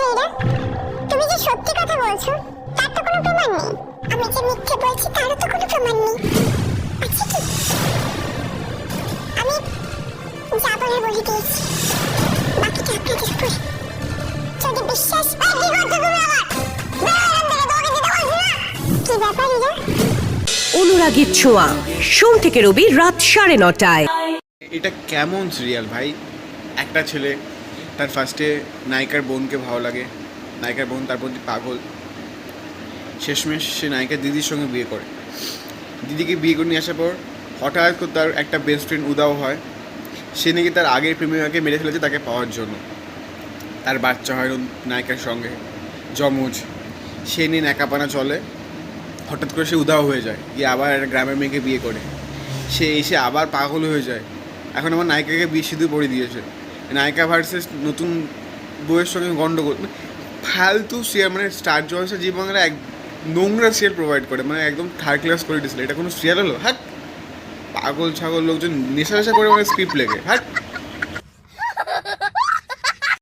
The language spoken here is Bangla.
মীরা, তুমি যে সত্যি কথা বলছো তার তো কোনো প্রমাণ নেই। আমি যে মিথ্যে বলছি তারও তো কোনো প্রমাণ নেই। আচ্ছা কি, আমি যা বলে বলে দিয়েছি, বাকিটা আপনাদের উপর। যদি বিশ্বাস কি করতে তুমি আমার কি ব্যাপার ইরা? অনুরাগীর ছোঁয়া, সোম থেকে রবি রাত 9:30টায়। এটা কেমন সিরিয়াল ভাই? একটা ছেলে তার ফার্স্টে নায়িকার বোনকে ভালো লাগে, নায়িকার বোন তার প্রতি পাগল, শেষমেশ সে নায়িকার দিদির সঙ্গে বিয়ে করে। দিদিকে বিয়ে করে নিয়ে আসার পর হঠাৎ করে তার একটা বেস্ট ফ্রেন্ড উদাও হয়। সে নাকি তার আগের প্রেমিকাকে মেরে ফেলেছে তাকে পাওয়ার জন্য। তার বাচ্চা হয় নায়িকার সঙ্গে, যমজ। সে নিয়ে ন্যাকাপানা চলে। হঠাৎ করে সে উধাও হয়ে যায়, গিয়ে আবার একটা গ্রামের মেয়েকে বিয়ে করে। সে এসে আবার পাগল হয়ে যায়। এখন আমার নায়িকাকে বিয়ে সিঁদুর পরিয়ে দিয়েছে। নায়িকা ভার্সেস নতুন বউয়ের সঙ্গে গন্ডগোল, ফালতু সিরিয়াল। মানে স্টার জলসা জি বাংলা এক নোংরা সিরিয়াল প্রোভাইড করে, মানে একদম থার্ড ক্লাস করে দিয়েছিল। এটা কোনো সিরিয়াল হলো? হ্যাঁ, পাগল ছাগল লোকজন নেশা নেশা করে মানে স্ক্রিপ্ট লেগে। হ্যাঁ।